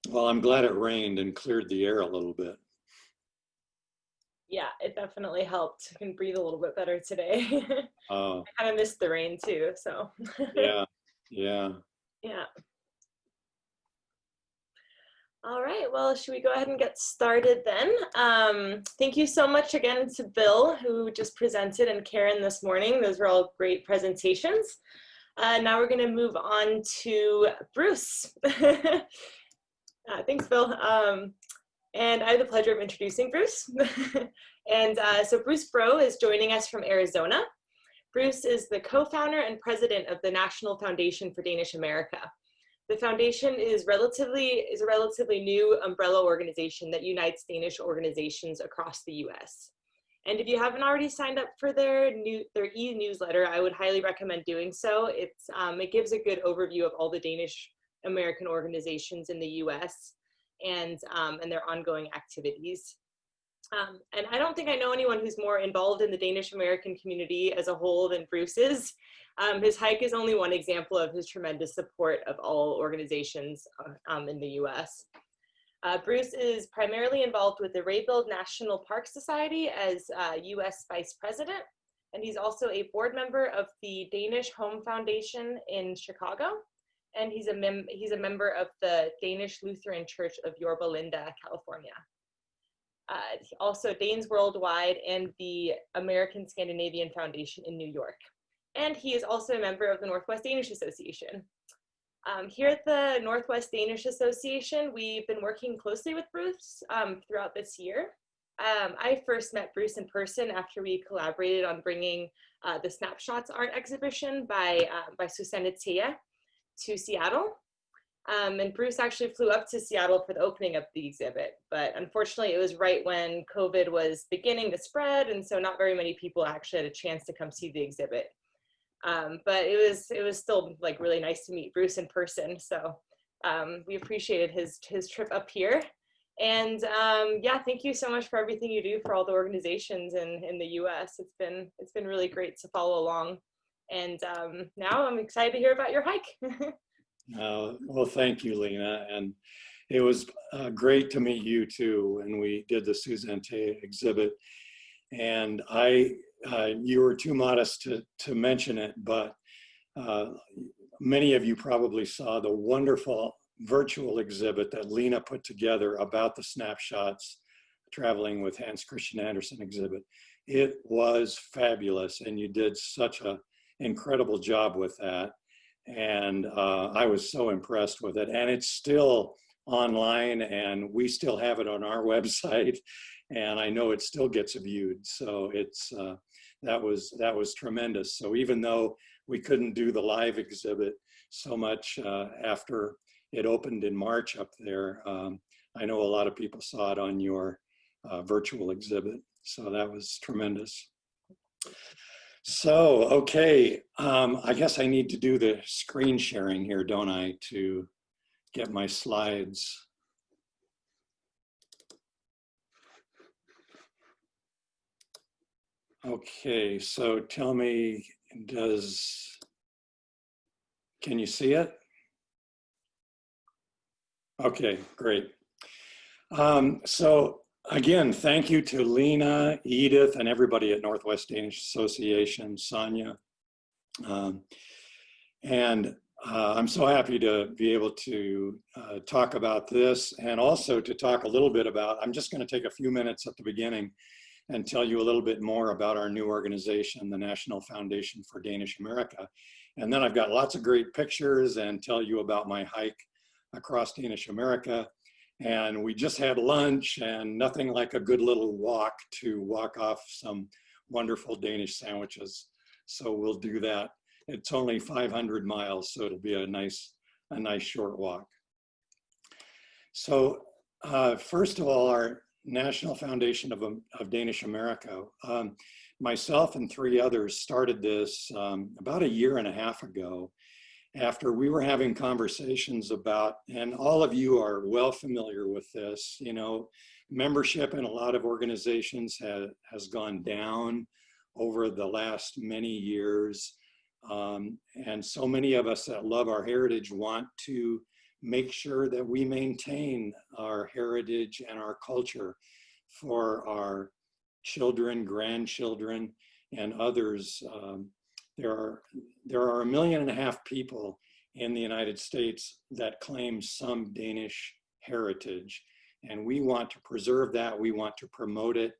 Well, I'm glad it rained and cleared the air a little bit. Yeah, it definitely helped. I can breathe a little bit better today. Oh, I kind of missed the rain too, so yeah, yeah. yeah. All right, well, should we go ahead and get started then? Thank you so much again to Bill, who just presented, and Karen this morning. Those were all great presentations. Now we're going to move on to Bruce. Thanks, Bill. And I have the pleasure of introducing Bruce. And so Bruce Bro is joining us from Arizona. Bruce is the co-founder and president of the National Foundation for Danish America. The foundation is a relatively new umbrella organization that unites Danish organizations across the US. And if you haven't already signed up for their e-newsletter, I would highly recommend doing so. It gives a good overview of all the Danish American organizations in the US and their ongoing activities. And I don't think I know anyone who's more involved in the Danish American community as a whole than Bruce is. His hike is only one example of his tremendous support of all organizations in the US. Bruce is primarily involved with the Raybild National Park Society as US Vice President, and he's also a board member of the Danish Home Foundation in Chicago, and he's a member of the Danish Lutheran Church of Yorba Linda, California. Also Danes Worldwide and the American Scandinavian Foundation in New York. And he is also a member of the Northwest Danish Association. Here at the Northwest Danish Association, we've been working closely with Bruce throughout this year. I first met Bruce in person after we collaborated on bringing the Snapshots art exhibition by Susanne Thea to Seattle. And Bruce actually flew up to Seattle for the opening of the exhibit, but unfortunately it was right when COVID was beginning to spread, and so not very many people actually had a chance to come see the exhibit. But it was still like really nice to meet Bruce in person, so we appreciated his trip up here. And yeah, thank you so much for everything you do for all the organizations in the US. It's been really great to follow along. And now I'm excited to hear about your hike. Well, thank you, Lena. And it was great to meet you too when we did the Suzanne exhibit. And you were too modest to mention it, but many of you probably saw the wonderful virtual exhibit that Lena put together about the Snapshots Traveling with Hans Christian Andersen exhibit. It was fabulous, and you did such an incredible job with that. And I was so impressed with it. And it's still online, and we still have it on our website. And I know it still gets viewed. So that was tremendous. So even though we couldn't do the live exhibit so much after it opened in March up there, I know a lot of people saw it on your virtual exhibit. So that was tremendous. So, okay, I guess I need to do the screen sharing here, don't I, to get my slides. Okay, so tell me, can you see it? Okay, great. So again, thank you to Lena, Edith, and everybody at Northwest Danish Association, Sonia. I'm so happy to be able to talk about this, and also to talk a little bit about, I'm just going to take a few minutes at the beginning and tell you a little bit more about our new organization, the National Foundation for Danish America. And then I've got lots of great pictures and tell you about my hike across Danish America. And we just had lunch, and nothing like a good little walk to walk off some wonderful Danish sandwiches. So we'll do that. It's only 500 miles, so it'll be a nice short walk. So first of all, our National Foundation of Danish America, myself and 3 others started this about a year and a half ago, after we were having conversations about, and all of you are well familiar with this, you know, membership in a lot of organizations has gone down over the last many years. And so many of us that love our heritage want to make sure that we maintain our heritage and our culture for our children, grandchildren, and others. There are 1.5 million people in the United States that claim some Danish heritage, and we want to preserve that. We want to promote it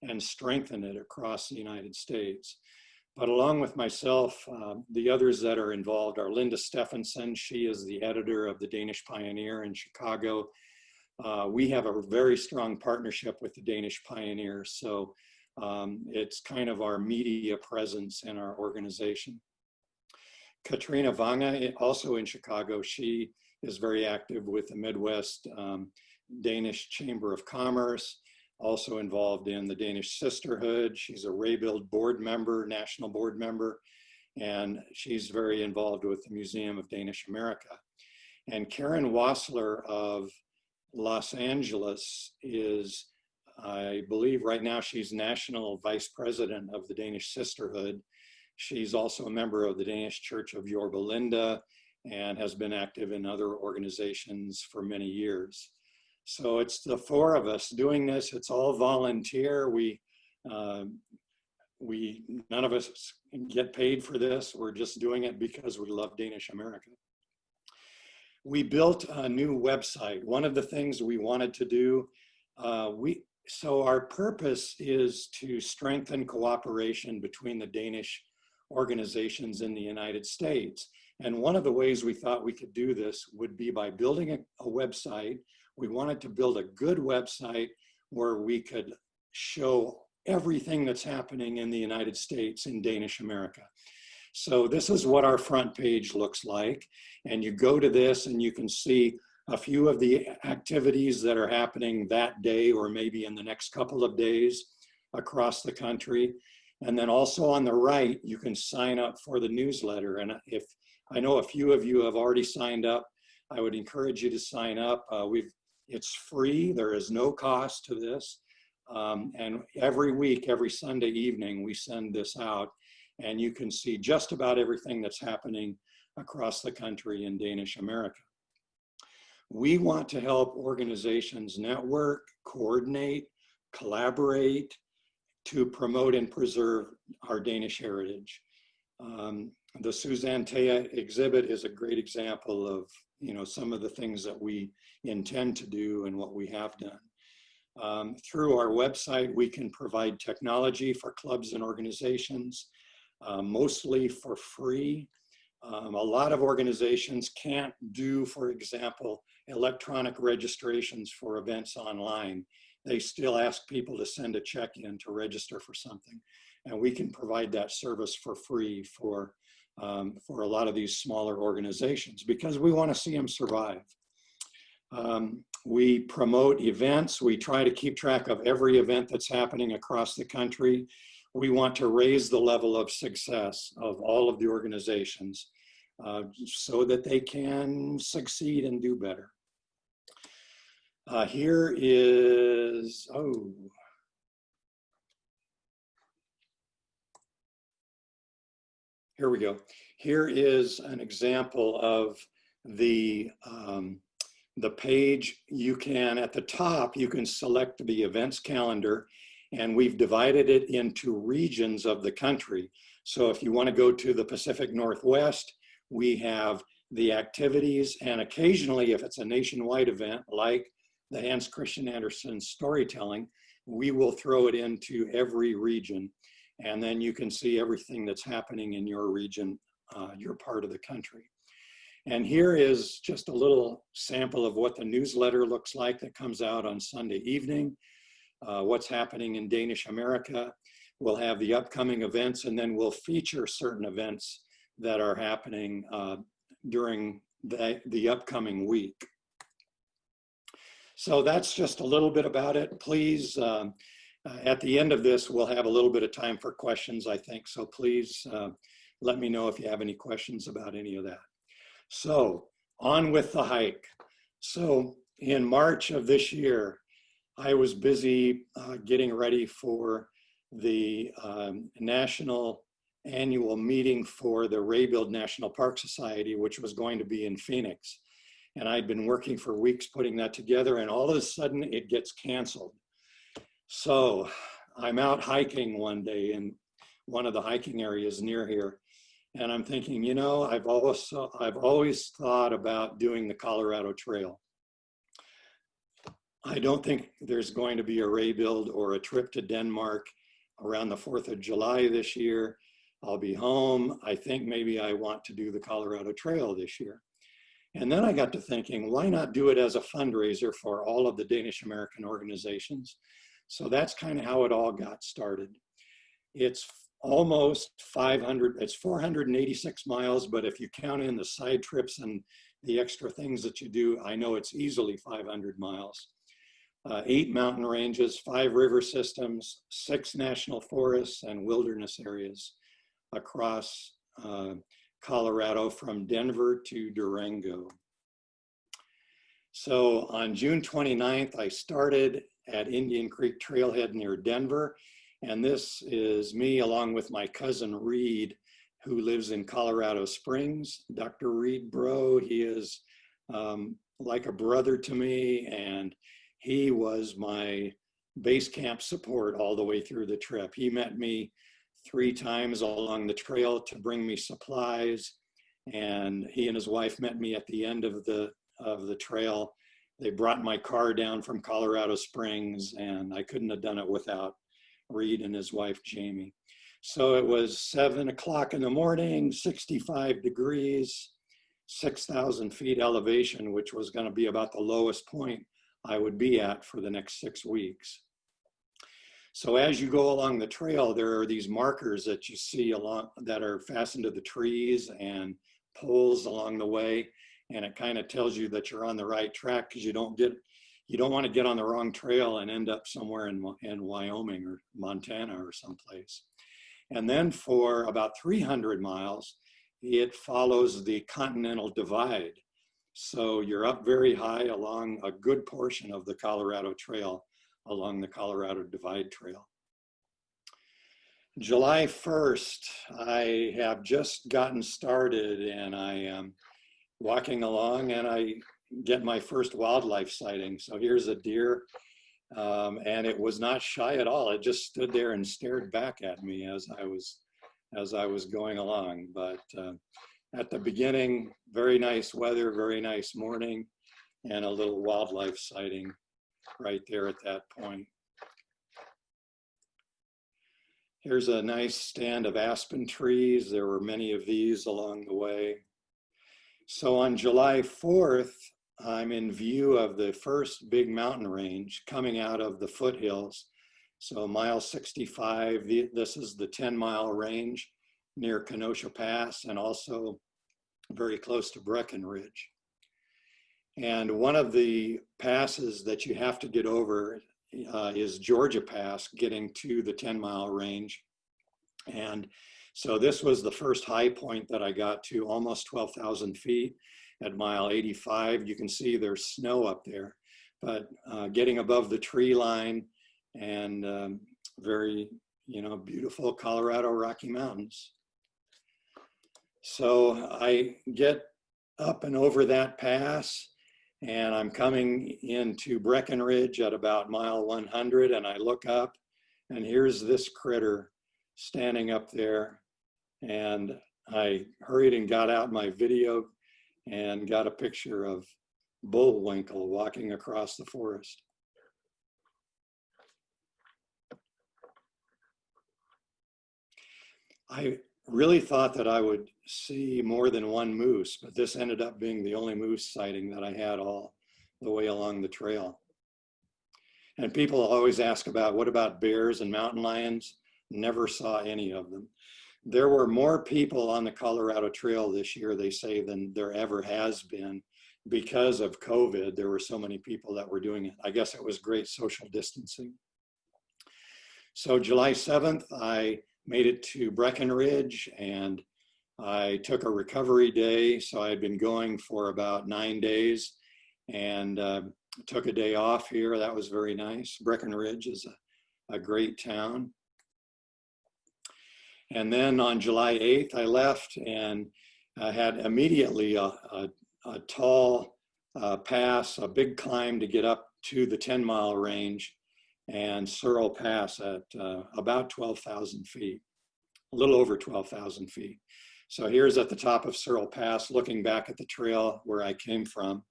and strengthen it across the United States. But along with myself, the others that are involved are Linda Stephenson. She is the editor of the Danish Pioneer in Chicago. We have a very strong partnership with the Danish Pioneer, so it's kind of our media presence in our organization. Katrina Vange, also in Chicago, she is very active with the Midwest Danish Chamber of Commerce, also involved in the Danish Sisterhood. She's a Raybuild board member, national board member, and she's very involved with the Museum of Danish America. And Karen Wassler of Los Angeles is, I believe right now she's national vice president of the Danish Sisterhood. She's also a member of the Danish Church of Yorba and has been active in other organizations for many years. So it's the four of us doing this. It's all volunteer. None of us get paid for this. We're just doing it because we love Danish America. We built a new website. One of the things we wanted to do, so our purpose is to strengthen cooperation between the Danish organizations in the United States. And one of the ways we thought we could do this would be by building a website. We wanted to build a good website where we could show everything that's happening in the United States in Danish America. So this is what our front page looks like. And you go to this and you can see a few of the activities that are happening that day or maybe in the next couple of days across the country. And then also on the right, you can sign up for the newsletter. And if I know a few of you have already signed up, I would encourage you to sign up. It's free, there is no cost to this. And every week, every Sunday evening, we send this out and you can see just about everything that's happening across the country in Danish America. We want to help organizations network, coordinate, collaborate to promote and preserve our Danish heritage. The Suzanne Thea exhibit is a great example of some of the things that we intend to do and what we have done. Through our website, we can provide technology for clubs and organizations, mostly for free. A lot of organizations can't do, for example, electronic registrations for events online. They still ask people to send a check in to register for something. And we can provide that service for free for a lot of these smaller organizations because we want to see them survive. We promote events. We try to keep track of every event that's happening across the country. We want to raise the level of success of all of the organizations so that they can succeed and do better. Here we go. Here is an example of the page. You can, at the top, you can select the events calendar, and we've divided it into regions of the country. So if you want to go to the Pacific Northwest, we have the activities, and occasionally if it's a nationwide event like the Hans Christian Andersen storytelling, we will throw it into every region. And then you can see everything that's happening in your region, your part of the country. And here is just a little sample of what the newsletter looks like that comes out on Sunday evening. What's happening in Danish America. We'll have the upcoming events, and then we'll feature certain events that are happening during the upcoming week. So that's just a little bit about it. Please, at the end of this, we'll have a little bit of time for questions, I think. So please let me know if you have any questions about any of that. So on with the hike. So in March of this year, I was busy getting ready for the national annual meeting for the Raybuild National Park Society, which was going to be in Phoenix. And I'd been working for weeks putting that together, and all of a sudden it gets canceled. So I'm out hiking one day in one of the hiking areas near here. And I'm thinking, you know, I've always thought about doing the Colorado Trail. I don't think there's going to be a rebuild or a trip to Denmark around the 4th of July this year. I'll be home. I think maybe I want to do the Colorado Trail this year. And then I got to thinking, why not do it as a fundraiser for all of the Danish American organizations? So that's kind of how it all got started. It's almost 500, it's 486 miles, but if you count in the side trips and the extra things that you do, I know it's easily 500 miles. 8 mountain ranges, 5 river systems, 6 national forests and wilderness areas across Colorado from Denver to Durango. So on June 29th, I started at Indian Creek Trailhead near Denver. And this is me along with my cousin Reed, who lives in Colorado Springs. Dr. Reed Bro, he is like a brother to me, and he was my base camp support all the way through the trip. He met me 3 times along the trail to bring me supplies, and he and his wife met me at the end of the trail. They brought my car down from Colorado Springs, and I couldn't have done it without Reed and his wife, Jamie. So it was 7 o'clock in the morning, 65 degrees, 6,000 feet elevation, which was going to be about the lowest point I would be at for the next 6 weeks. So as you go along the trail, there are these markers that you see along that are fastened to the trees and poles along the way. And it kind of tells you that you're on the right track, because you don't want to get on the wrong trail and end up somewhere in Wyoming or Montana or someplace. And then for about 300 miles, it follows the Continental Divide. So you're up very high along a good portion of the Colorado Trail, along the Colorado Divide Trail. July 1st, I have just gotten started, and I am walking along and I get my first wildlife sighting. So here's a deer, and it was not shy at all. It just stood there and stared back at me as I was going along. But at the beginning, very nice weather, very nice morning, and a little wildlife sighting right there at that point. Here's a nice stand of aspen trees. There were many of these along the way. So on July 4th, I'm in view of the first big mountain range coming out of the foothills. So mile 65, this is the 10-mile range near Kenosha Pass, and also very close to Breckenridge. And one of the passes that you have to get over is Georgia Pass, getting to the 10-mile range. And so this was the first high point that I got to, almost 12,000 feet at mile 85. You can see there's snow up there, but getting above the tree line, and very, beautiful Colorado Rocky Mountains. So I get up and over that pass, and I'm coming into Breckenridge at about mile 100, and I look up, and here's this critter standing up there. And I hurried and got out my video and got a picture of Bullwinkle walking across the forest. I really thought that I would see more than one moose, but this ended up being the only moose sighting that I had all the way along the trail. And people always ask about, what about bears and mountain lions? Never saw any of them. There were more people on the Colorado Trail this year, they say, than there ever has been. Because of COVID, there were so many people that were doing it. I guess it was great social distancing. So July 7th, I made it to Breckenridge, and I took a recovery day. So I had been going for about 9 days, and took a day off here. That was very nice. Breckenridge is a great town. And then on July 8th, I left, and I had immediately a tall pass, a big climb to get up to the 10-mile range, and Searle Pass at about 12,000 feet, a little over 12,000 feet. So here's at the top of Searle Pass, looking back at the trail where I came from.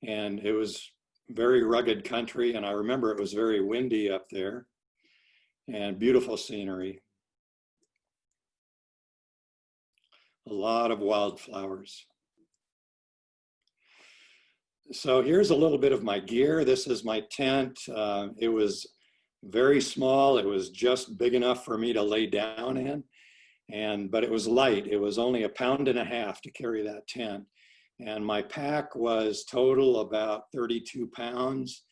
And it was very rugged country, and I remember it was very windy up there, and beautiful scenery. A lot of wildflowers. So here's a little bit of my gear. This is my tent. It was very small. It was just big enough for me to lay down in, but it was light. It was only 1.5 pounds to carry that tent. And my pack was total about 32 pounds.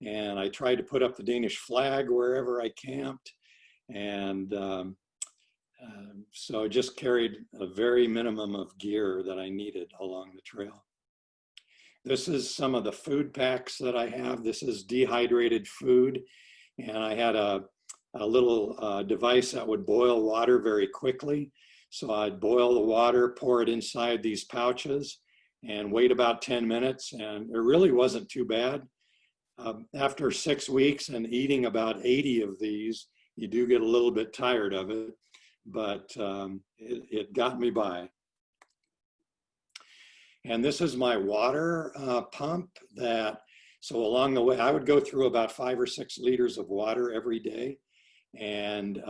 And I tried to put up the Danish flag wherever I camped. And so I just carried a very minimum of gear that I needed along the trail. This is some of the food packs that I have. This is dehydrated food. And I had a little device that would boil water very quickly. So I'd boil the water, pour it inside these pouches, and wait about 10 minutes. And it really wasn't too bad. After 6 weeks and eating about 80 of these, you do get a little bit tired of it, but it got me by. And this is my water pump so along the way, I would go through about 5 or 6 liters of water every day. And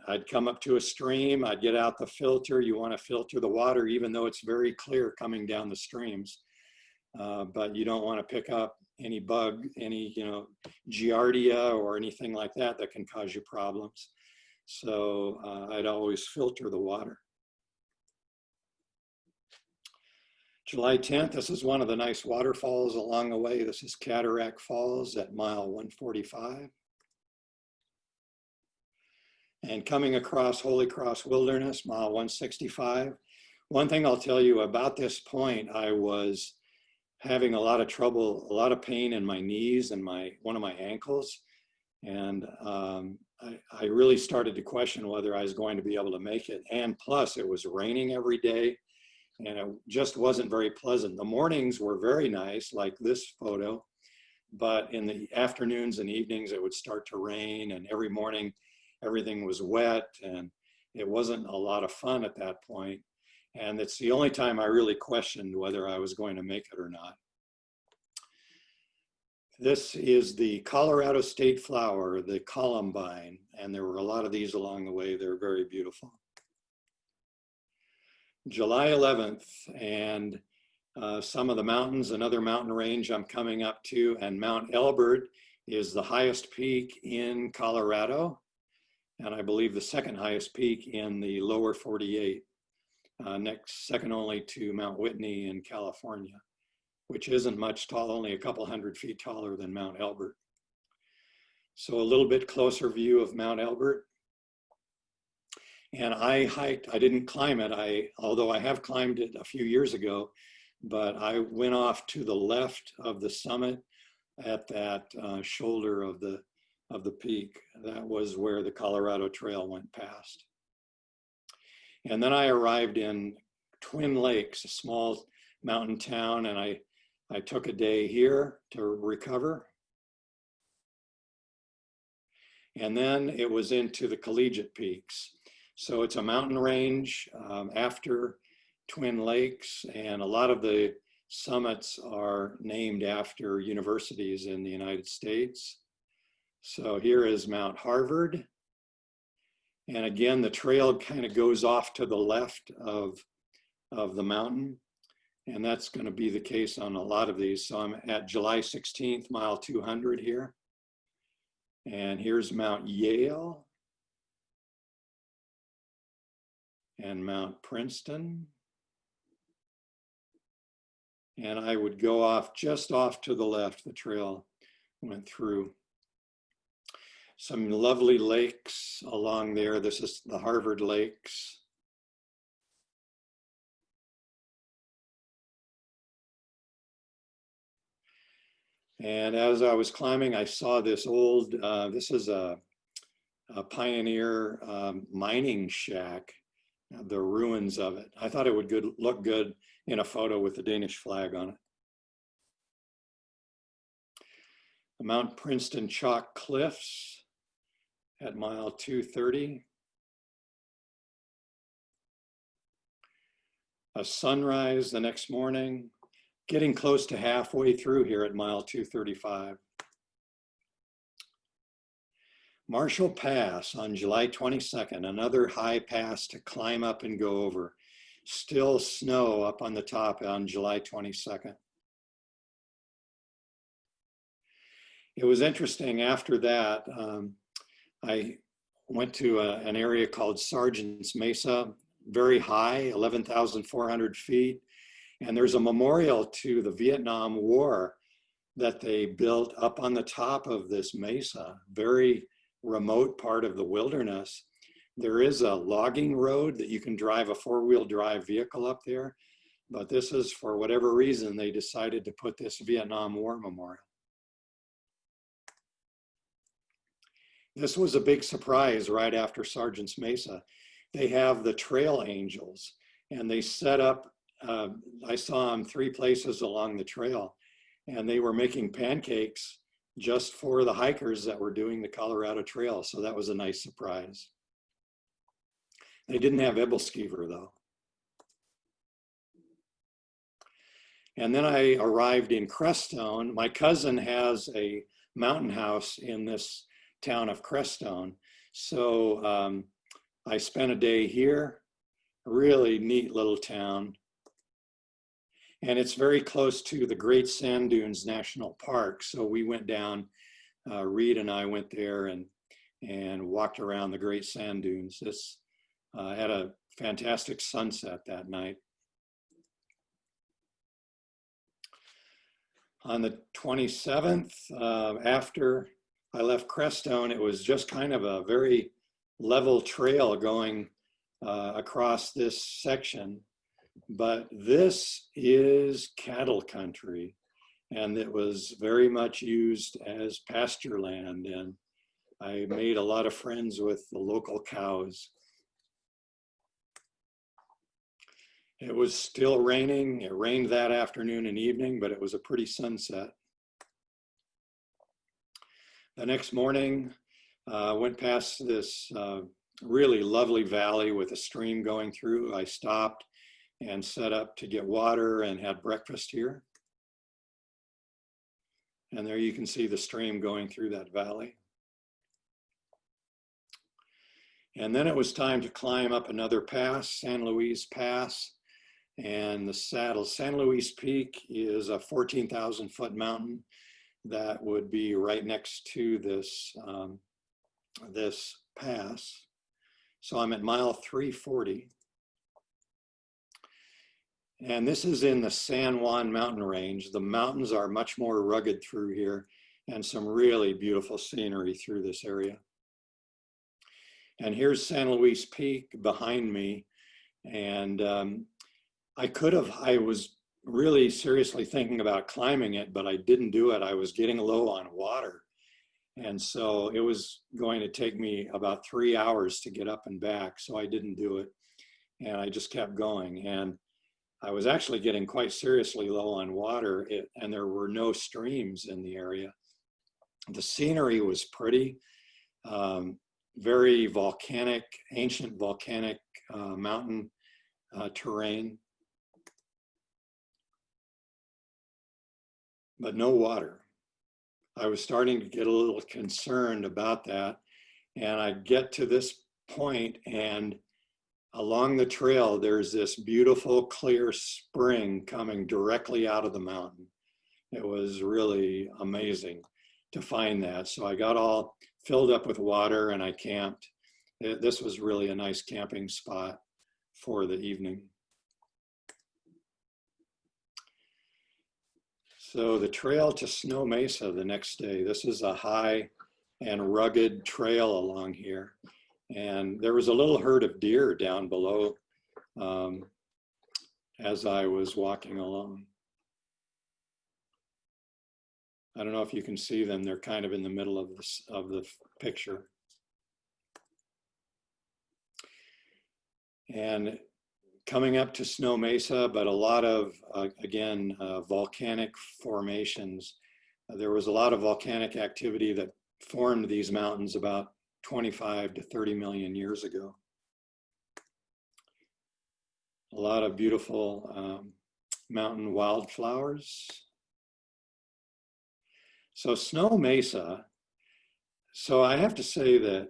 I'd come up to a stream, I'd get out the filter. You want to filter the water, even though it's very clear coming down the streams. But you don't want to pick up any bug, any giardia or anything like that that can cause you problems. So I'd always filter the water. July 10th, this is one of the nice waterfalls along the way. This is Cataract Falls at mile 145. And coming across Holy Cross Wilderness, mile 165. One thing I'll tell you about this point, I was having a lot of trouble, a lot of pain in my knees and one of my ankles. And I really started to question whether I was going to be able to make it. And plus it was raining every day and it just wasn't very pleasant. The mornings were very nice, like this photo, but in the afternoons and evenings, it would start to rain, and every morning everything was wet, and it wasn't a lot of fun at that point. And it's the only time I really questioned whether I was going to make it or not. This is the Colorado state flower, the columbine, and there were a lot of these along the way. They're very beautiful. July 11th, and some of the mountains, another mountain range I'm coming up to, and Mount Elbert is the highest peak in Colorado, and I believe the second highest peak in the lower 48, second only to Mount Whitney in California, which isn't much tall, only a couple hundred feet taller than Mount Elbert. So a little bit closer view of Mount Elbert. And I hiked, I didn't climb it, although I have climbed it a few years ago, but I went off to the left of the summit at that shoulder of the peak. That was where the Colorado Trail went past. And then I arrived in Twin Lakes, a small mountain town, and I took a day here to recover. And then it was into the Collegiate Peaks. So it's a mountain range after Twin Lakes, and a lot of the summits are named after universities in the United States. So here is Mount Harvard. And again, the trail kind of goes off to the left of the mountain. And that's going to be the case on a lot of these. So I'm at July 16th, mile 200 here. And here's Mount Yale and Mount Princeton. And I would go off, just off to the left, the trail went through. Some lovely lakes along there. This is the Harvard Lakes. And as I was climbing, I saw this old, this is a pioneer mining shack. the ruins of it. I thought it would look good in a photo with the Danish flag on it. The Mount Princeton Chalk Cliffs at mile 230. A sunrise the next morning, getting close to halfway through here at mile 235. Marshall Pass on July 22nd, another high pass to climb up and go over. Still snow up on the top on July 22nd. It was interesting after that, I went to an area called Sergeant's Mesa, very high, 11,400 feet. And there's a memorial to the Vietnam War that they built up on the top of this mesa, very remote part of the wilderness. There is a logging road that you can drive a four-wheel drive vehicle up there, but this is, for whatever reason, they decided to put this Vietnam War memorial. This was a big surprise right after Sergeant's Mesa. They have the trail angels, and they set up, I saw them 3 places along the trail, and they were making pancakes just for the hikers that were doing the Colorado Trail. So that was a nice surprise. They didn't have Ebelskever though. And then I arrived in Crestone. My cousin has a mountain house in this town of Crestone. So I spent a day here, a really neat little town. And it's very close to the Great Sand Dunes National Park. So we went down, Reed and I went there and walked around the Great Sand Dunes. This had a fantastic sunset that night. On the 27th, after I left Crestone, it was just kind of a very level trail going across this section. But this is cattle country, and it was very much used as pasture land, and I made a lot of friends with the local cows. It was still raining. It rained that afternoon and evening, but it was a pretty sunset. The next morning, went past this really lovely valley with a stream going through. I stopped and set up to get water and had breakfast here. And there you can see the stream going through that valley. And then it was time to climb up another pass, San Luis Pass, and the saddle. San Luis Peak is a 14,000 foot mountain that would be right next to this, this pass. So I'm at mile 340. And this is in the San Juan mountain range. The mountains are much more rugged through here, and some really beautiful scenery through this area. And here's San Luis Peak behind me. And I was really seriously thinking about climbing it, but I didn't do it. I was getting low on water. And so it was going to take me about 3 hours to get up and back. So I didn't do it. And I just kept going. And I was actually getting quite seriously low on water, and there were no streams in the area. The scenery was pretty, very volcanic, ancient volcanic mountain terrain, but no water. I was starting to get a little concerned about that, and I get to this point, and along the trail, there's this beautiful clear spring coming directly out of the mountain. It was really amazing to find that. So I got all filled up with water and I camped. This was really a nice camping spot for the evening. So the trail to Snow Mesa the next day. This is a high and rugged trail along here. And there was a little herd of deer down below as I was walking along. I don't know if you can see them. They're kind of in the middle of the picture. and coming up to Snow Mesa, but a lot of, again, volcanic formations. There was a lot of volcanic activity that formed these mountains about 25 to 30 million years ago. A lot of beautiful mountain wildflowers. So Snow Mesa, so I have to say that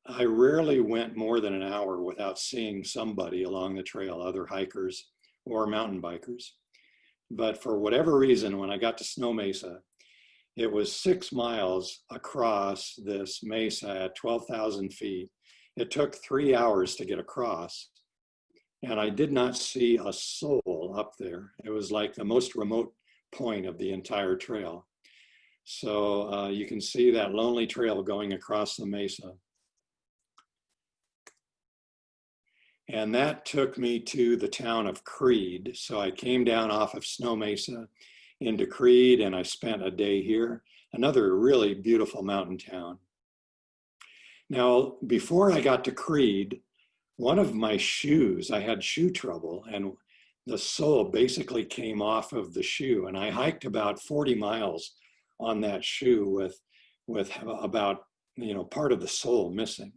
I rarely went more than an hour without seeing somebody along the trail, other hikers or mountain bikers. But for whatever reason, when I got to Snow Mesa, it was 6 miles across this mesa at 12,000 feet. It took 3 hours to get across, and I did not see a soul up there. It was like the most remote point of the entire trail. So you can see that lonely trail going across the mesa. And that took me to the town of Creed. So I came down off of Snow Mesa into Creed, and I spent a day here, another really beautiful mountain town. Now, before I got to Creed, one of my shoes, I had shoe trouble, and the sole basically came off of the shoe, and I hiked about 40 miles on that shoe with about, part of the sole missing.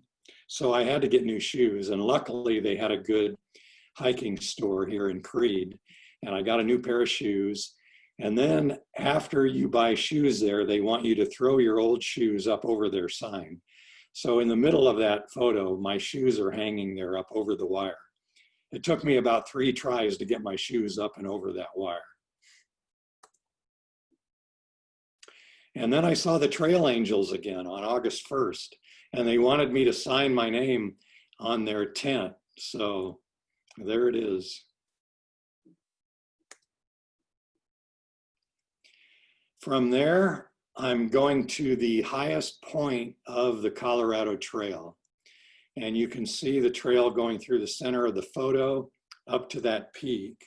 So I had to get new shoes, and luckily they had a good hiking store here in Creed, and I got a new pair of shoes. And then after you buy shoes there, they want you to throw your old shoes up over their sign. So in the middle of that photo, my shoes are hanging there up over the wire. It took me about 3 tries to get my shoes up and over that wire. And then I saw the Trail Angels again on August 1st, and they wanted me to sign my name on their tent. So there it is. From there, I'm going to the highest point of the Colorado Trail. And you can see the trail going through the center of the photo up to that peak.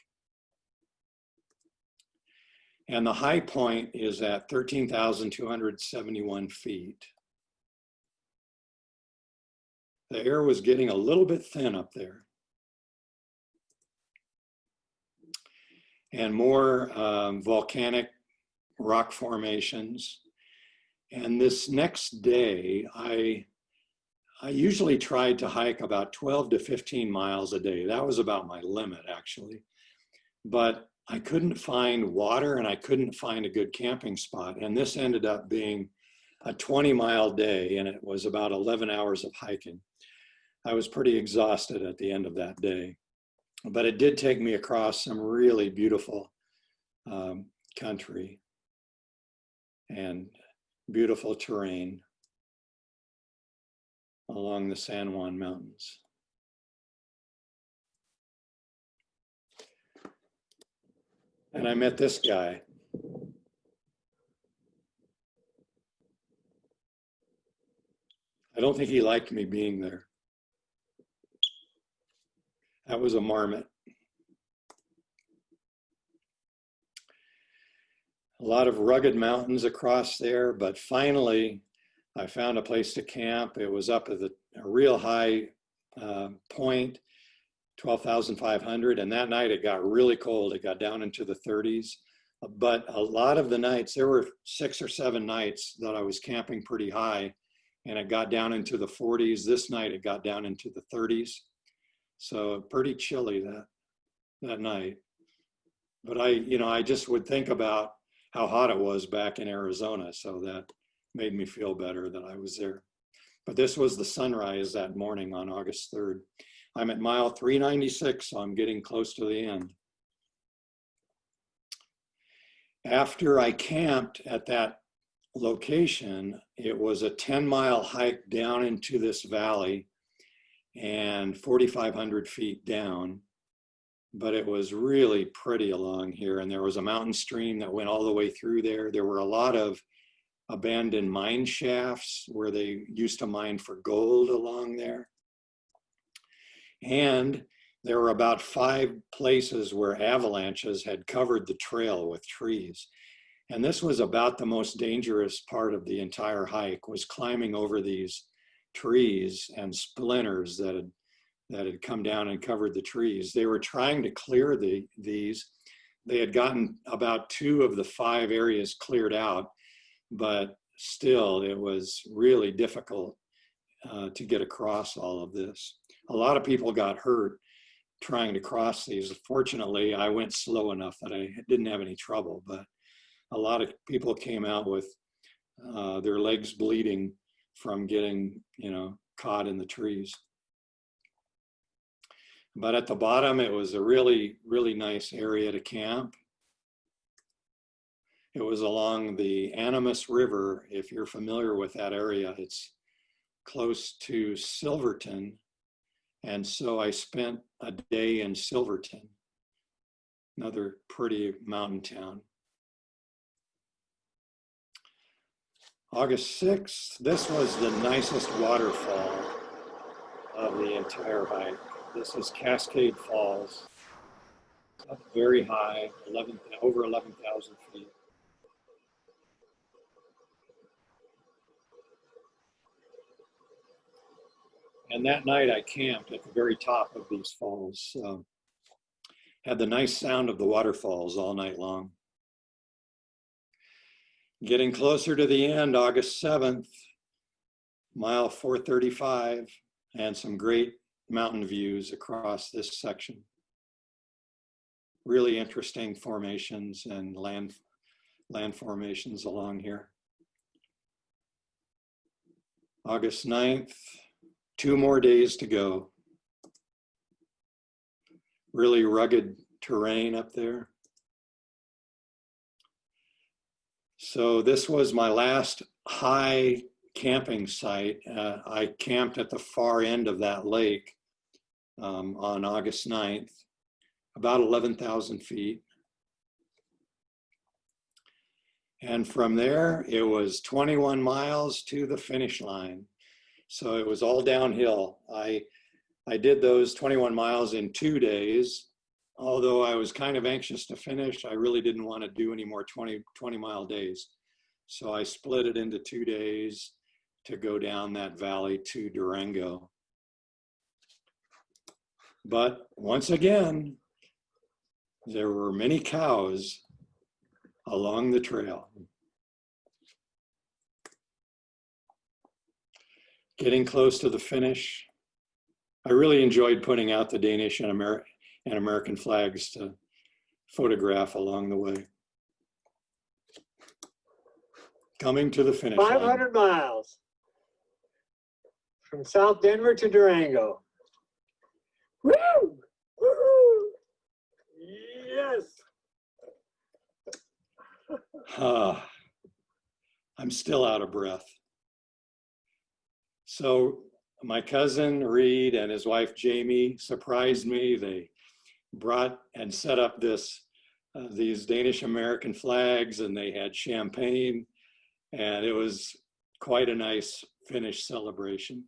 And the high point is at 13,271 feet. The air was getting a little bit thin up there. And more volcanic rock formations. And this next day, I usually tried to hike about 12 to 15 miles a day. That was about my limit, actually. But I couldn't find water, and I couldn't find a good camping spot. And this ended up being a 20-mile day, and it was about 11 hours of hiking. I was pretty exhausted at the end of that day, but it did take me across some really beautiful country and beautiful terrain along the San Juan Mountains. And I met this guy. I don't think he liked me being there. That was a marmot. A lot of rugged mountains across there, but finally I found a place to camp. It was up at a real high point, 12,500, and that night it got really cold. It got down into the 30s, but a lot of the nights, there were 6 or 7 nights that I was camping pretty high, and it got down into the 40s. This night it got down into the 30s. So pretty chilly that night. But I just would think about how hot it was back in Arizona. So that made me feel better that I was there. But this was the sunrise that morning on August 3rd. I'm at mile 396, so I'm getting close to the end. After I camped at that location, it was a 10-mile hike down into this valley and 4,500 feet down, but it was really pretty along here. And there was a mountain stream that went all the way through there. There were a lot of abandoned mine shafts where they used to mine for gold along there. And there were about 5 places where avalanches had covered the trail with trees. And this was about the most dangerous part of the entire hike, was climbing over these trees and splinters that that had come down and covered the trees. They were trying to clear these. They had gotten about 2 of the 5 areas cleared out, but still it was really difficult to get across all of this. A lot of people got hurt trying to cross these. Fortunately, I went slow enough that I didn't have any trouble, but a lot of people came out with their legs bleeding from getting, caught in the trees. But at the bottom, it was a really, really nice area to camp. It was along the Animas River. If you're familiar with that area, it's close to Silverton. And so I spent a day in Silverton, another pretty mountain town. August 6th, this was the nicest waterfall of the entire hike. This is Cascade Falls, up very high, over 11,000 feet. And that night I camped at the very top of these falls. Had the nice sound of the waterfalls all night long. Getting closer to the end, August 7th, mile 435, and some great mountain views across this section. Really interesting formations and land formations along here. August 9th, 2 more days to go. Really rugged terrain up there. So this was my last high camping site. I camped at the far end of that lake on August 9th, about 11,000 feet. And from there, it was 21 miles to the finish line. So it was all downhill. I did those 21 miles in 2 days. Although I was kind of anxious to finish, I really didn't want to do any more 20-mile days. So I split it into 2 days to go down that valley to Durango. But once again, there were many cows along the trail. Getting close to the finish, I really enjoyed putting out the Danish and American flags to photograph along the way. Coming to the finish line. 500 miles from South Denver to Durango. Woo! Woo! Yes! I'm still out of breath. So my cousin Reed and his wife Jamie surprised me. They brought and set up these Danish American flags, and they had champagne, and it was quite a nice finish celebration.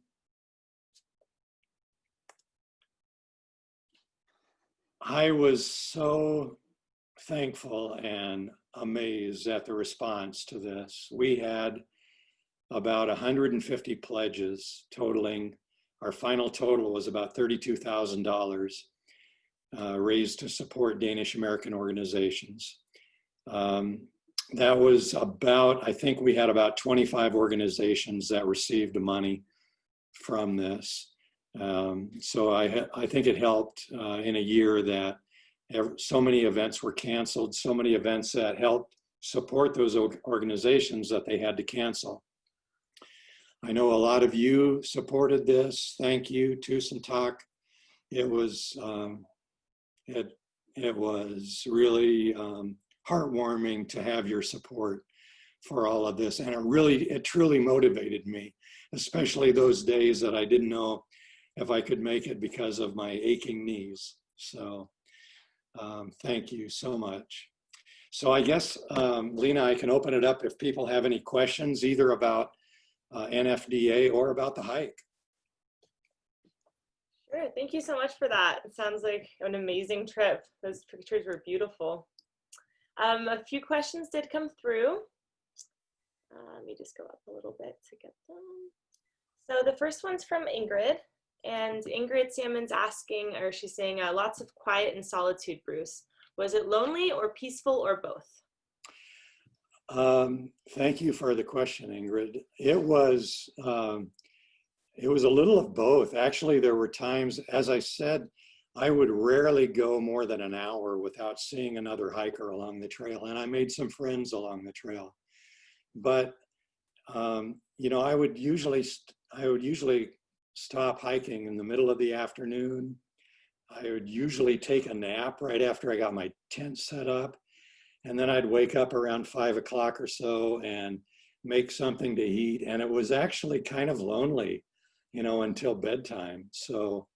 I was so thankful and amazed at the response to this. We had about 150 pledges totaling. Our final total was about $32,000 raised to support Danish American organizations. That was about, I think we had about 25 organizations that received money from this. So I think it helped in a year that so many events were canceled, so many events that helped support those organizations that they had to cancel. I know a lot of you supported this. Thank you, Tusen Tak. It was really heartwarming to have your support for all of this, and it truly motivated me, especially those days that I didn't know if I could make it because of my aching knees. So thank you so much. So I guess, Lena, I can open it up if people have any questions, either about NFDA or about the hike. Sure, thank you so much for that. It sounds like an amazing trip. Those pictures were beautiful. A few questions did come through. Let me just go up a little bit to get them. So the first one's from Ingrid, And Ingrid Salmon's asking, or she's saying, lots of quiet and solitude, Bruce. Was it lonely or peaceful or both? Thank you for the question, Ingrid. It was a little of both. Actually, there were times, as I said, I would rarely go more than an hour without seeing another hiker along the trail, and I made some friends along the trail. But you know, I would usually stop hiking in the middle of the afternoon. I would usually take a nap right after I got my tent set up. And then I'd wake up around 5 o'clock or so and make something to eat. And it was actually kind of lonely, you know, until bedtime. So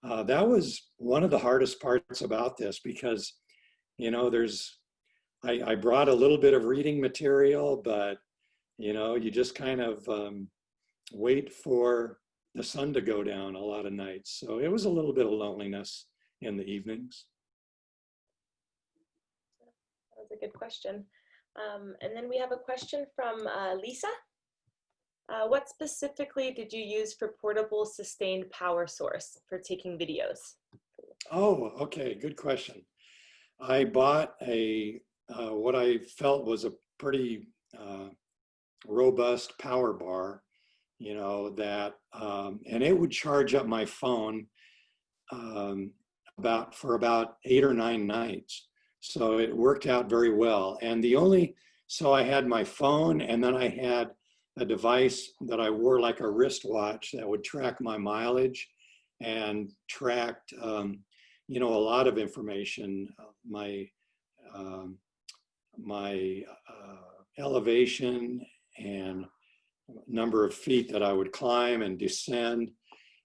that was one of the hardest parts about this because, you know, I brought a little bit of reading material, but, you know, you just kind of wait for the sun to go down a lot of nights. So it was a little bit of loneliness in the evenings. That was a good question. And then we have a question from Lisa. What specifically did you use for portable sustained power source for taking videos? Oh, okay, good question. I bought what I felt was a pretty robust power bar, you know, that, and it would charge up my phone for about 8 or 9 nights. So it worked out very well. And so I had my phone, and then I had a device that I wore like a wristwatch that would track my mileage and tracked, you know, a lot of information, my elevation and number of feet that I would climb and descend,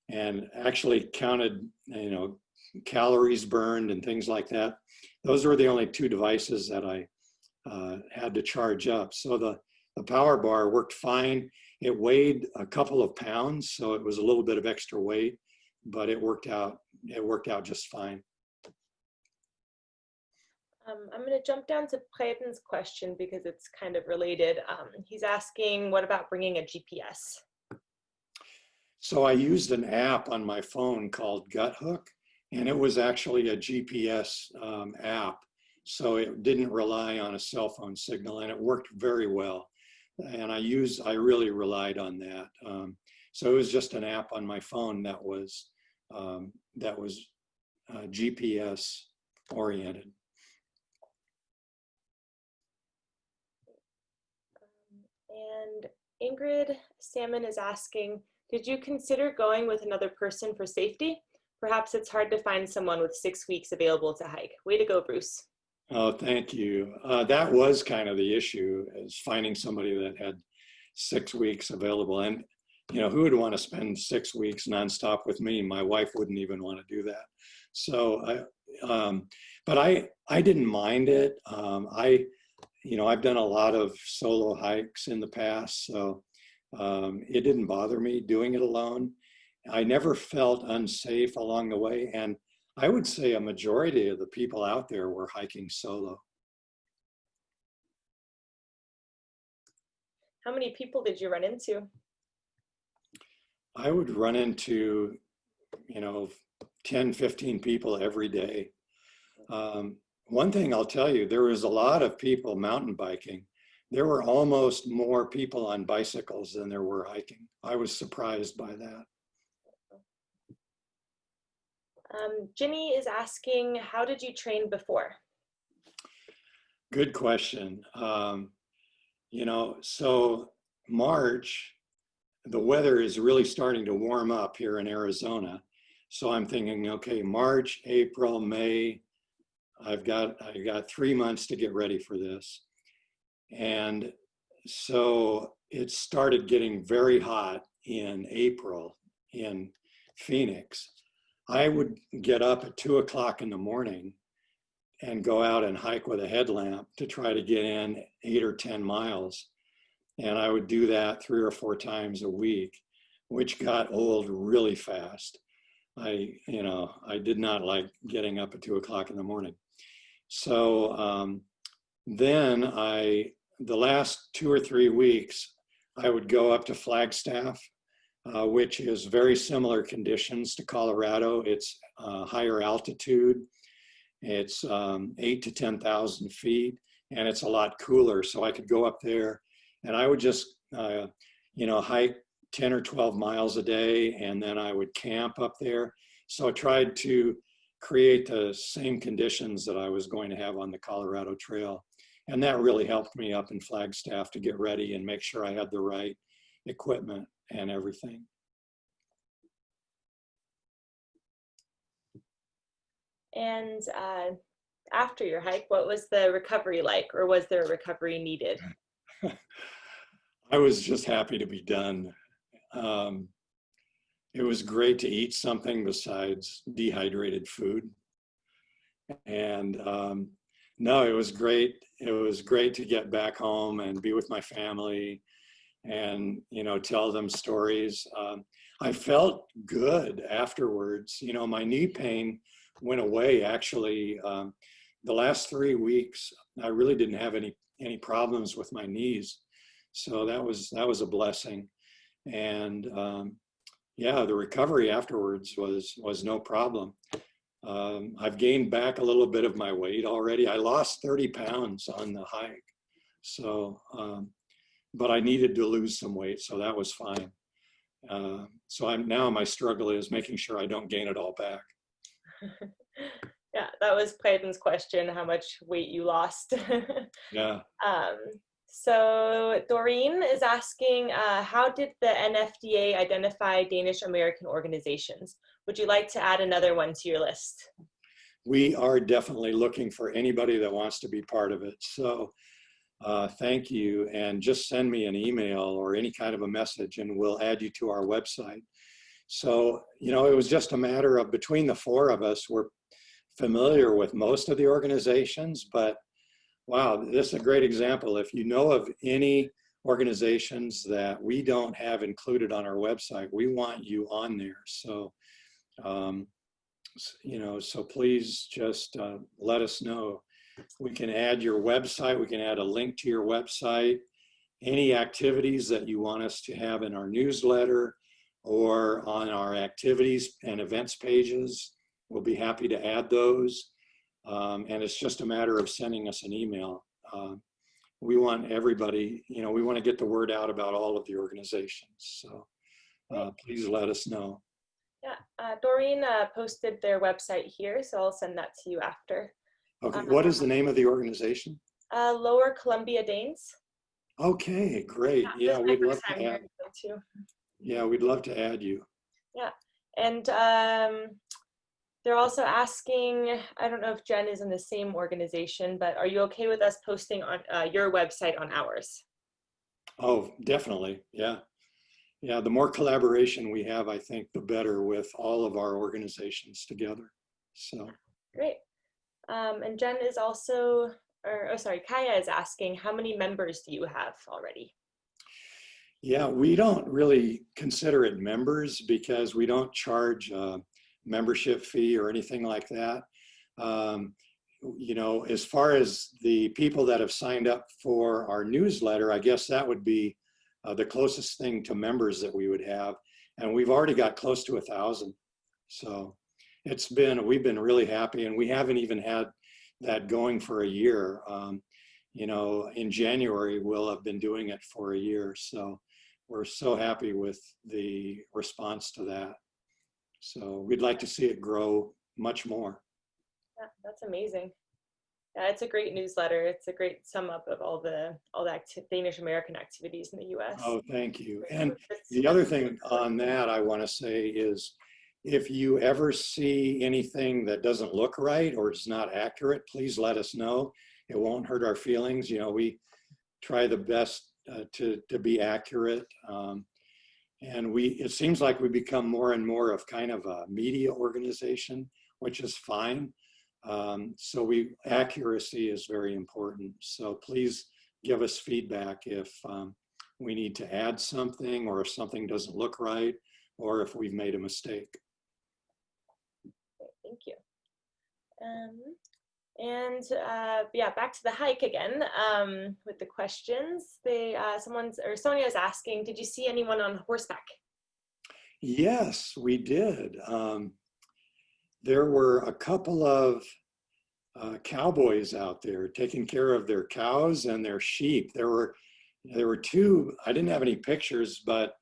and actually counted, you know, calories burned and things like that. Those were the only 2 devices that I had to charge up. So the power bar worked fine. It weighed a couple of pounds, so it was a little bit of extra weight, but it worked out just fine. I'm going to jump down to Preben's question because it's kind of related. He's asking, what about bringing a GPS? So I used an app on my phone called Guthook, and it was actually a GPS app. So it didn't rely on a cell phone signal, and it worked very well. And I really relied on that. So it was just an app on my phone that was GPS oriented. And Ingrid Salmon is asking, did you consider going with another person for safety? Perhaps it's hard to find someone with 6 weeks available to hike. Way to go, Bruce. Oh, thank you. That was kind of the issue, is finding somebody that had 6 weeks available. And, you know, who would want to spend 6 weeks nonstop with me? My wife wouldn't even want to do that. So, but I didn't mind it. You know, I've done a lot of solo hikes in the past, so it didn't bother me doing it alone. I never felt unsafe along the way, and I would say a majority of the people out there were hiking solo. How many people did you run into? I would run into, you know, 10, 15 people every day. One thing I'll tell you, there was a lot of people mountain biking. There were almost more people on bicycles than there were hiking. I was surprised by that. Ginny is asking, how did you train before? Good question. You know, so March, the weather is really starting to warm up here in Arizona. So I'm thinking, okay, March, April, May, I've got 3 months to get ready for this. And so it started getting very hot in April in Phoenix. I would get up at 2 o'clock in the morning and go out and hike with a headlamp to try to get in 8 or 10 miles. And I would do that 3 or 4 times a week, which got old really fast. I did not like getting up at 2 o'clock in the morning. So then the last 2 or 3 weeks, I would go up to Flagstaff which is very similar conditions to Colorado. It's higher altitude. It's 8 to 10,000 feet, and it's a lot cooler. So I could go up there and I would just, hike 10 or 12 miles a day, and then I would camp up there. So I tried to create the same conditions that I was going to have on the Colorado Trail. And that really helped me up in Flagstaff to get ready and make sure I had the right equipment and everything. And after your hike, what was the recovery like, or was there a recovery needed? I was just happy to be done. It was great to eat something besides dehydrated food. And no, it was great. It was great to get back home and be with my family and, tell them stories. I felt good afterwards. My knee pain went away actually. The last 3 weeks, I really didn't have any problems with my knees. So that was a blessing. And yeah, the recovery afterwards was no problem. I've gained back a little bit of my weight already. I lost 30 pounds on the hike. So, but I needed to lose some weight, so that was fine. So now my struggle is making sure I don't gain it all back. Yeah, that was Clayton's question, how much weight you lost. Yeah. So Doreen is asking, how did the NFDA identify Danish American organizations? Would you like to add another one to your list? We are definitely looking for anybody that wants to be part of it. So thank you. And just send me an email or any kind of a message and we'll add you to our website. So, it was just a matter of between the four of us, we're familiar with most of the organizations, but wow, this is a great example. If you know of any organizations that we don't have included on our website, we want you on there. So, so please just let us know. We can add your website. We can add a link to your website. Any activities that you want us to have in our newsletter or on our activities and events pages, we'll be happy to add those. And it's just a matter of sending us an email. We want everybody, we want to get the word out about all of the organizations. So please let us know. Yeah, Doreen posted their website here, so I'll send that to you after. Okay, what is the name of the organization? Lower Columbia Danes. Okay, great. Yeah, we'd love to add. Too. Yeah, we'd love to add you. Yeah, and they're also asking, I don't know if Jen is in the same organization, but are you okay with us posting on your website on ours? Oh, definitely. Yeah. Yeah, the more collaboration we have, I think, the better with all of our organizations together. So. Great. And Jen is also, Kaya is asking, how many members do you have already? Yeah, we don't really consider it members because we don't charge a membership fee or anything like that. As far as the people that have signed up for our newsletter, I guess that would be the closest thing to members that we would have. And we've already got close to 1,000. So we've been really happy, and we haven't even had that going for a year. In January, we'll have been doing it for a year. So we're so happy with the response to that. So we'd like to see it grow much more. Yeah, that's amazing. Yeah, it's a great newsletter. It's a great sum up of all the Danish American activities in the U.S. Oh, thank you. And the other thing on that I want to say is, if you ever see anything that doesn't look right or is not accurate, please let us know. It won't hurt our feelings. We try the best to be accurate. And it seems like we become more and more of kind of a media organization, which is fine. So accuracy is very important. So please give us feedback if we need to add something, or if something doesn't look right, or if we've made a mistake. Thank you. Back to the hike again with the questions. Sonia is asking, did you see anyone on horseback? Yes, we did. There were a couple of cowboys out there taking care of their cows and their sheep. There were two. I didn't have any pictures, but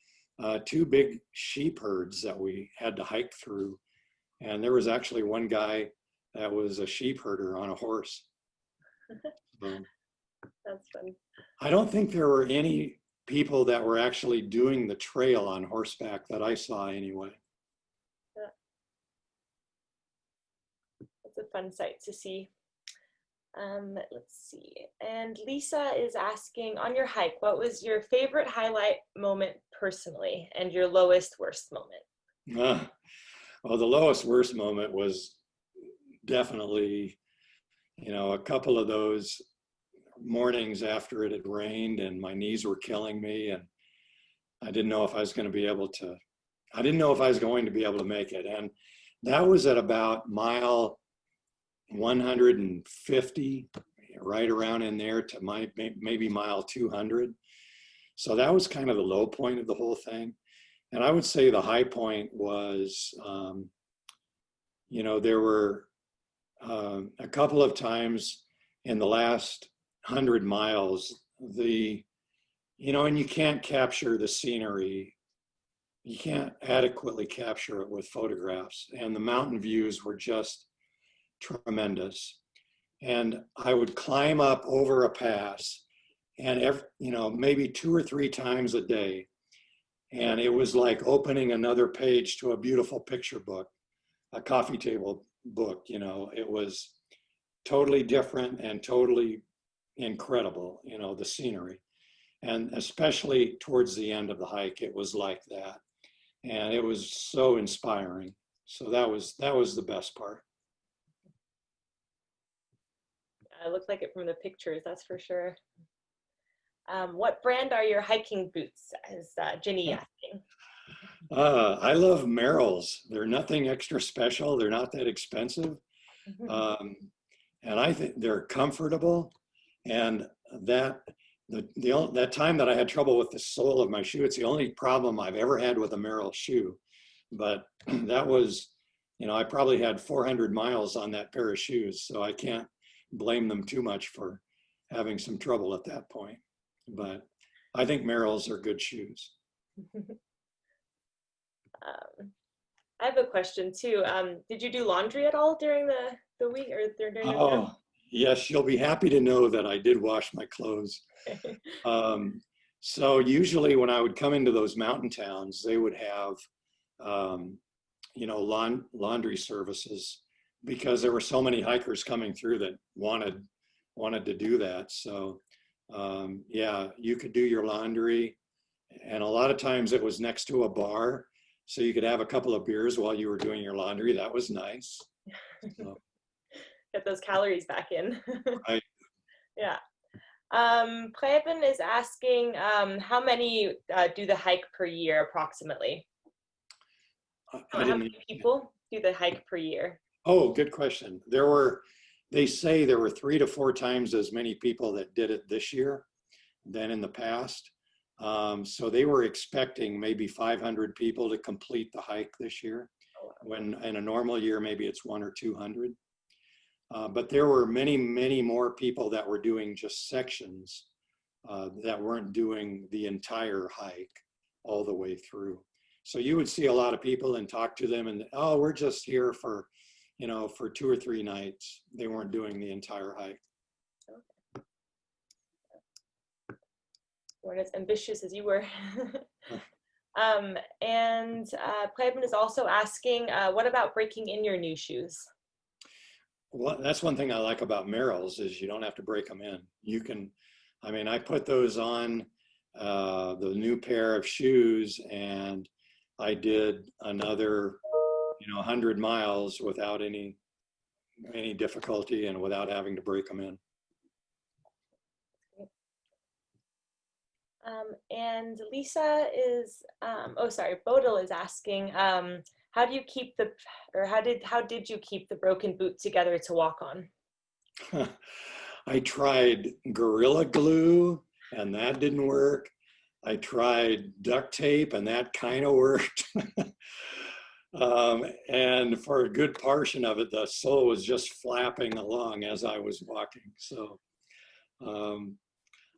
two big sheep herds that we had to hike through. And there was actually one guy that was a sheep herder on a horse. So, That's fun. I don't think there were any people that were actually doing the trail on horseback that I saw anyway. Yeah. That's a fun sight to see. Let's see. And Lisa is asking, on your hike, what was your favorite highlight moment personally and your lowest worst moment? Well, the lowest worst moment was definitely, a couple of those mornings after it had rained and my knees were killing me, and I didn't know if I was going to be able to, make it. And that was at about mile 150, right around in there to maybe mile 200. So that was kind of the low point of the whole thing. And I would say the high point was, there were a couple of times in the last 100 miles, and you can't capture the scenery. You can't adequately capture it with photographs. And the mountain views were just tremendous. And I would climb up over a pass and maybe 2 or 3 times a day. And it was like opening another page to a beautiful picture book, a coffee table book. It was totally different and totally incredible, the scenery. And especially towards the end of the hike, it was like that. And it was so inspiring. So that was the best part. It looked like it from the pictures, that's for sure. What brand are your hiking boots? Is Ginny asking. I love Merrell's. They're nothing extra special. They're not that expensive. And I think they're comfortable. And that time that I had trouble with the sole of my shoe, it's the only problem I've ever had with a Merrell shoe. But that was, I probably had 400 miles on that pair of shoes, so I can't blame them too much for having some trouble at that point. But I think Merrell's are good shoes. I have a question too. Did you do laundry at all during the week or during the Oh, yes, you'll be happy to know that I did wash my clothes. So usually when I would come into those mountain towns, they would have, laundry services, because there were so many hikers coming through that wanted to do that. So yeah, you could do your laundry, and a lot of times it was next to a bar, so you could have a couple of beers while you were doing your laundry. That was nice. So, get those calories back in. right. Yeah. Preben is asking, how many do the hike per year approximately? How many people do the hike per year? Oh, good question. They say there were 3 to 4 times as many people that did it this year than in the past. So they were expecting maybe 500 people to complete the hike this year, when in a normal year, maybe it's 100 or 200. But there were many, many more people that were doing just sections that weren't doing the entire hike all the way through. So you would see a lot of people and talk to them and, oh, we're just here for 2 or 3 nights. They weren't doing the entire hike. Okay. Weren't as ambitious as you were. And Preben is also asking, what about breaking in your new shoes? Well, that's one thing I like about Merrell's, is you don't have to break them in. You can, I put those on the new pair of shoes, and I did another 100 miles without any difficulty and without having to break them in. And Lisa is, Bodil is asking, how did you keep the broken boot together to walk on? I tried Gorilla Glue, and that didn't work. I tried duct tape, and that kind of worked. And for a good portion of it, the sole was just flapping along as I was walking. So um,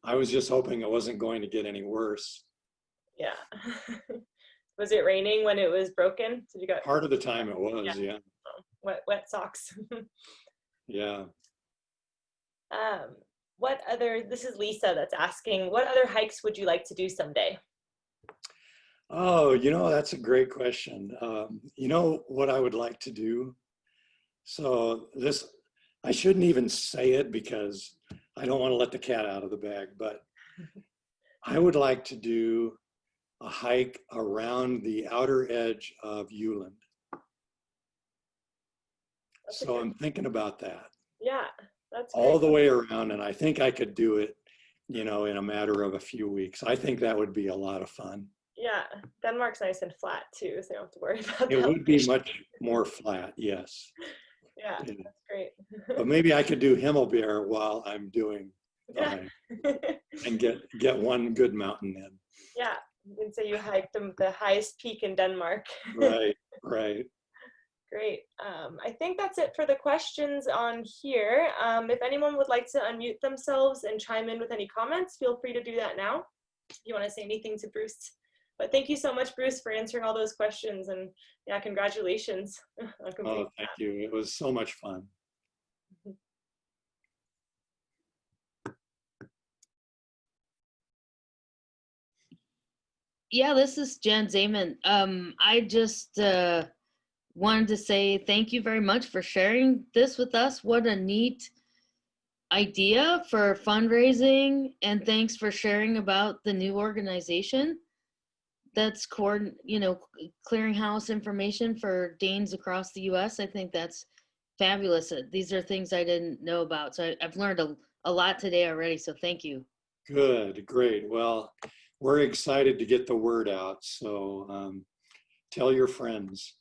I was just hoping it wasn't going to get any worse. Yeah. Was it raining when it was broken? Did you got Part of the time it was, yeah. wet socks? Yeah. What other, this is Lisa that's asking, what other hikes would you like to do someday? Oh, that's a great question. You know what I would like to do? So this, I shouldn't even say it because I don't want to let the cat out of the bag, but I would like to do a hike around the outer edge of Uland. So I'm thinking about that Yeah, that's all great. the way around, and I think I could do it, in a matter of a few weeks. I think that would be a lot of fun. Yeah, Denmark's nice and flat too, so you don't have to worry about It that. would be much more flat, yes. Yeah, Yeah. that's great. But maybe I could do Himmelbeer while I'm doing the Yeah. hike and get one good mountain in. Yeah, you can say you hiked the highest peak in Denmark. Right, right. Great. I think that's it for the questions on here. If anyone would like to unmute themselves and chime in with any comments, feel free to do that now if you want to say anything to Bruce. But thank you so much, Bruce, for answering all those questions. And yeah, congratulations on completing Oh, thank you. It was so much fun. Yeah, this is Jen Zaman. I just wanted to say thank you very much for sharing this with us. What a neat idea for fundraising, and thanks for sharing about the new organization that's clearinghouse information for Danes across the U.S. I think that's fabulous. These are things I didn't know about, so I've learned a lot today already. So thank you. Good, great. Well, we're excited to get the word out. So tell your friends.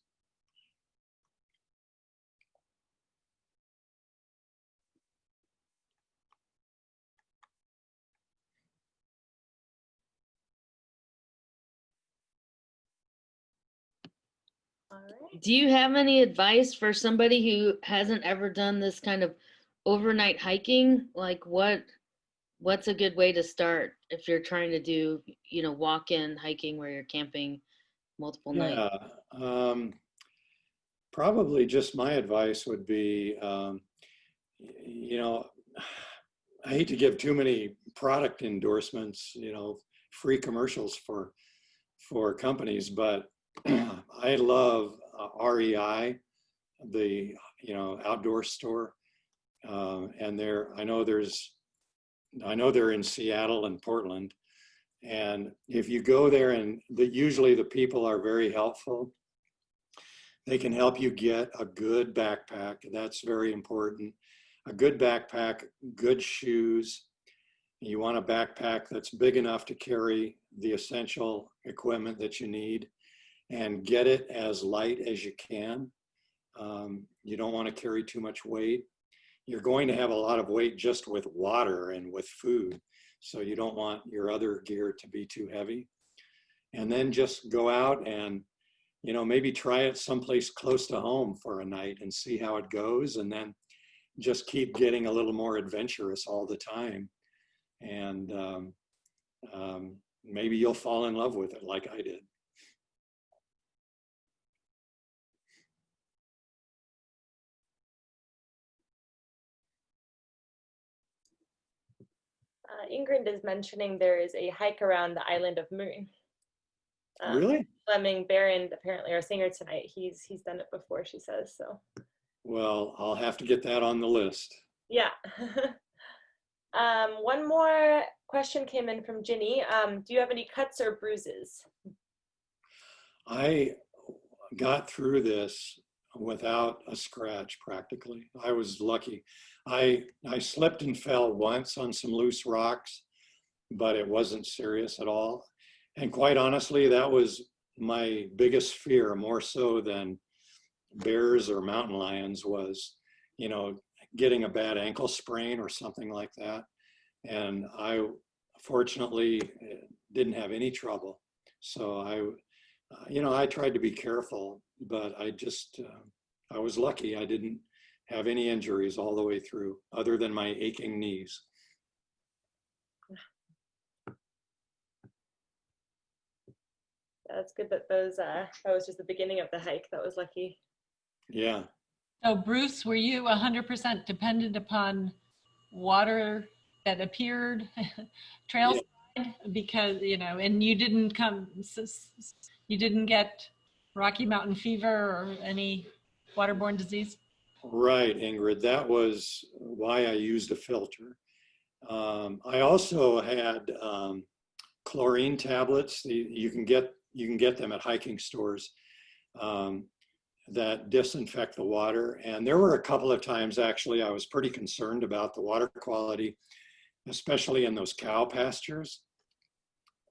All right. Do you have any advice for somebody who hasn't ever done this kind of overnight hiking? Like what's a good way to start if you're trying to do, walk-in hiking where you're camping multiple nights? Yeah, probably just my advice would be, you know, I hate to give too many product endorsements, free commercials for companies, but I love REI, the outdoor store, and I know they're in Seattle and Portland, and if you go there, and usually the people are very helpful. They can help you get a good backpack. That's very important. A good backpack, good shoes. You want a backpack that's big enough to carry the essential equipment that you need, and get it as light as you can. You don't want to carry too much weight. You're going to have a lot of weight just with water and with food. So you don't want your other gear to be too heavy. And then just go out and, maybe try it someplace close to home for a night and see how it goes. And then just keep getting a little more adventurous all the time. And maybe you'll fall in love with it like I did. Ingrid is mentioning there is a hike around the island of Moon. Really? Fleming Barron, apparently our singer tonight, he's done it before, she says. So. Well, I'll have to get that on the list. Yeah. One more question came in from Ginny. Do you have any cuts or bruises? I got through this without a scratch practically. I was lucky. I slipped and fell once on some loose rocks, but it wasn't serious at all. And quite honestly, that was my biggest fear, more so than bears or mountain lions, was, getting a bad ankle sprain or something like that. And I fortunately didn't have any trouble. So I tried to be careful, but I was lucky. I didn't have any injuries all the way through, other than my aching knees. That's good that that was just the beginning of the hike. That was lucky. Yeah. So Bruce, were you 100% dependent upon water that appeared trailside? Because, and you didn't you didn't get Rocky Mountain fever or any waterborne disease? Right, Ingrid. That was why I used a filter. I also had chlorine tablets. You can get them at hiking stores that disinfect the water. And there were a couple of times actually I was pretty concerned about the water quality, especially in those cow pastures.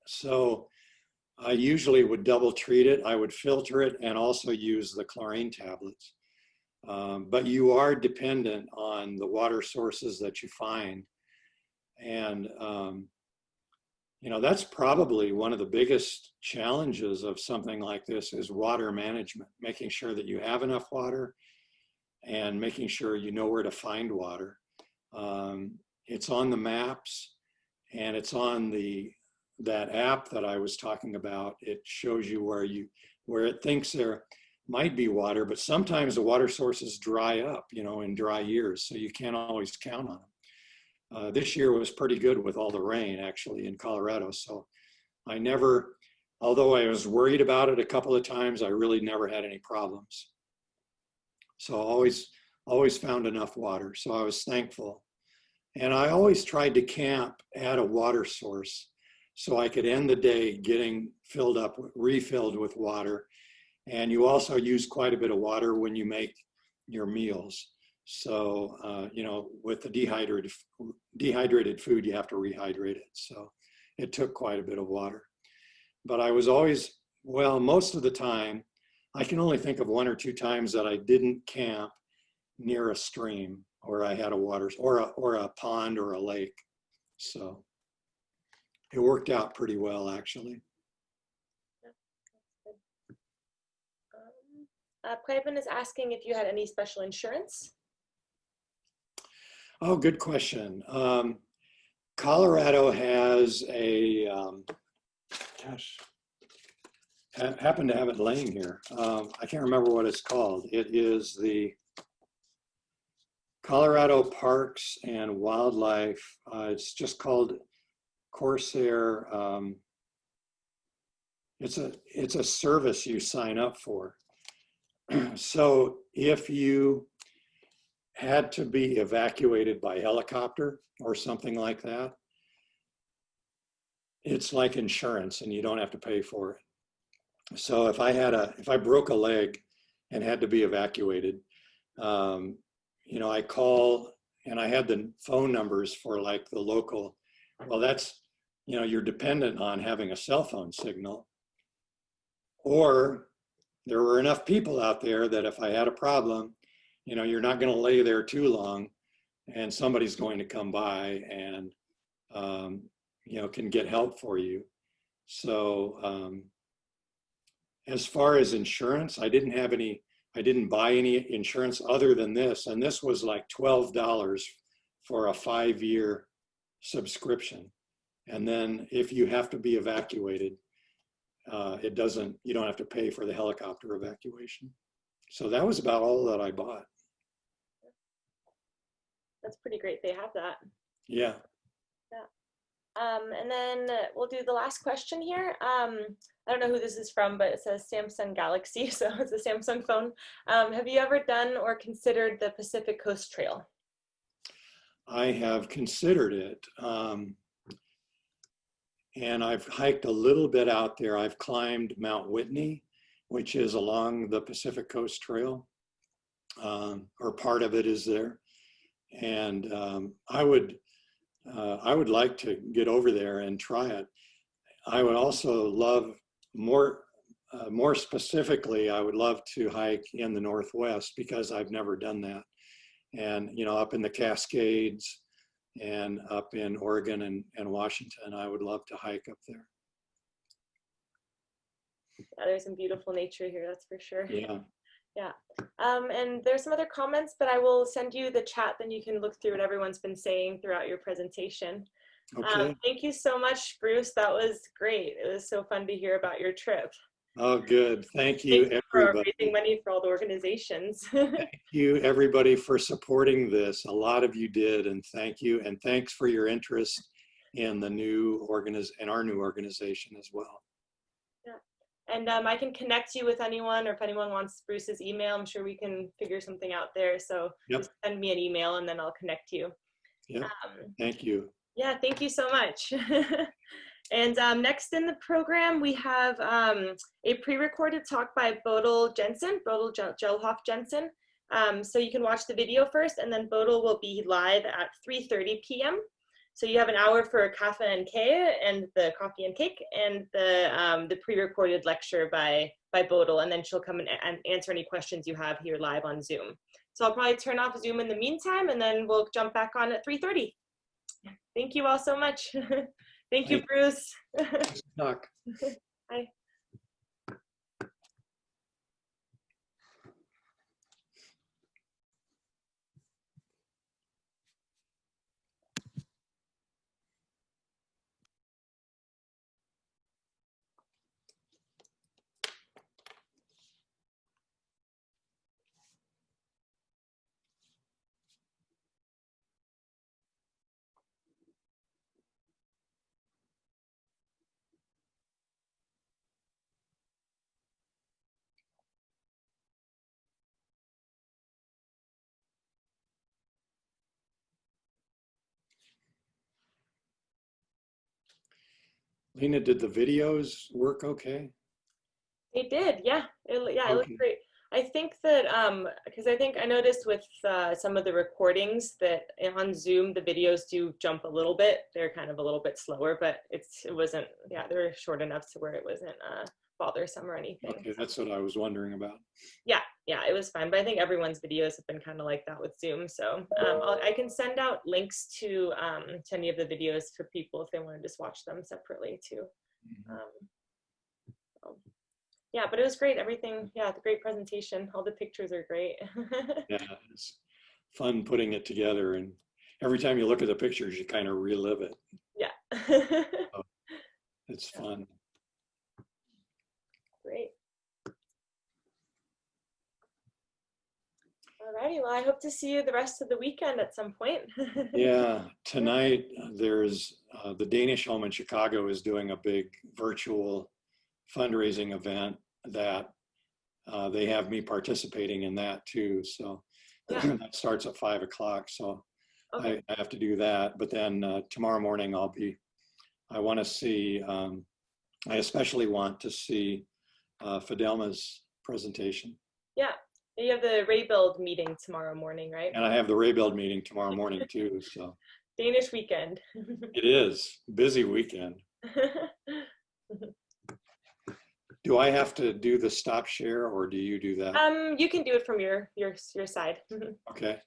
So I usually would double treat it. I would filter it and also use the chlorine tablets. But you are dependent on the water sources that you find. And, that's probably one of the biggest challenges of something like this is water management, making sure that you have enough water and making sure you know where to find water. It's on the maps and it's on that app that I was talking about. It shows you where it thinks there might be water, but sometimes the water sources dry up, in dry years, so you can't always count on them. This year was pretty good with all the rain actually in Colorado, so although I was worried about it a couple of times, I really never had any problems. So always found enough water, so I was thankful. And I always tried to camp at a water source so I could end the day getting refilled with water. And you also use quite a bit of water when you make your meals. So, with the dehydrated food, you have to rehydrate it. So it took quite a bit of water. But I was always, most of the time, I can only think of one or two times that I didn't camp near a stream or I had a water or a pond or a lake. So it worked out pretty well, actually. Private is asking if you had any special insurance. Oh, good question. Colorado has happen to have it laying here. I can't remember what it's called. It is the Colorado Parks and Wildlife. It's just called Corsair. It's a service you sign up for. So if you had to be evacuated by helicopter or something like that, it's like insurance and you don't have to pay for it. So if I broke a leg and had to be evacuated, I call and I had the phone numbers for like the local, that's, you're dependent on having a cell phone signal. Or there were enough people out there that if I had a problem, you're not going to lay there too long and somebody's going to come by and, can get help for you. So as far as insurance, I didn't buy any insurance other than this. And this was like $12 for a 5-year subscription. And then if you have to be evacuated, you don't have to pay for the helicopter evacuation. So that was about all that I bought. That's pretty great. They have that. Yeah. And then we'll do the last question here. I don't know who this is from, but it says Samsung Galaxy, so it's a Samsung phone. Have you ever done or considered the Pacific Coast Trail? I have considered it. And I've hiked a little bit out there. I've climbed Mount Whitney, which is along the Pacific Coast Trail, or part of it is there. And I would like to get over there and try it. I would also love more specifically, I would love to hike in the Northwest because I've never done that. And, up in the Cascades and up in Oregon and Washington, I would love to hike up there. Yeah, there's some beautiful nature here, that's for sure. Yeah. Yeah. And there's some other comments, but I will send you the chat, then you can look through what everyone's been saying throughout your presentation. Okay. Thank you so much, Bruce. That was great. It was so fun to hear about your trip. Oh, good. Thank Thank you, you for everybody. raising money for all the organizations. Thank you, everybody, for supporting this. A lot of you did, and thank you. And thanks for your interest in the new our new organization as well. Yeah. And I can connect you with anyone, or if anyone wants Bruce's email, I'm sure we can figure something out there. So just send me an email and then I'll connect you. Yep. Thank you. Yeah, thank you so much. And next in the program, we have a pre-recorded talk by Bodil Gelhoff Jensen. So you can watch the video first, and then Bodil will be live at 3:30 p.m. So you have an hour for Kaffe and Kay and the coffee and cake, and the pre-recorded lecture by Bodil, and then she'll come and answer any questions you have here live on Zoom. So I'll probably turn off Zoom in the meantime, and then we'll jump back on at 3:30. Thank you all so much. Thank you, Bruce. Talk. Bye. Lena, did the videos work okay? They did, yeah. It Okay. looked great. I think that because I noticed with some of the recordings that on Zoom the videos do jump a little bit. They're kind of a little bit slower, but it wasn't. Yeah, they're short enough to where it wasn't bothersome or anything. Okay, that's what I was wondering about. Yeah, it was fine. But I think everyone's videos have been kind of like that with Zoom. So I can send out links to any of the videos for people if they want to just watch them separately too. So, yeah, but it was great. Everything, yeah, the great presentation. All the pictures are great. Yeah, it's fun putting it together, and every time you look at the pictures, you kind of relive it. Yeah. So it's fun. Great. Alrighty, well, I hope to see you the rest of the weekend at some point. Yeah, tonight there's the Danish Home in Chicago is doing a big virtual fundraising event that they have me participating in that too. So Yeah. that starts at 5 o'clock. So Okay. I have to do that. But then tomorrow morning I want to see, I especially want to see Fidelma's presentation. Yeah. You have the Rebuild meeting tomorrow morning, right? And I have the Rebuild meeting tomorrow morning too. So Danish weekend. it is busy weekend. Do I have to do the stop share, or do you do that? You can do it from your side. Okay.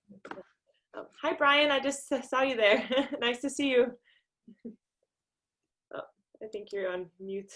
Oh, hi, Brian. I just saw you there. Nice to see you. Oh, I think you're on mute.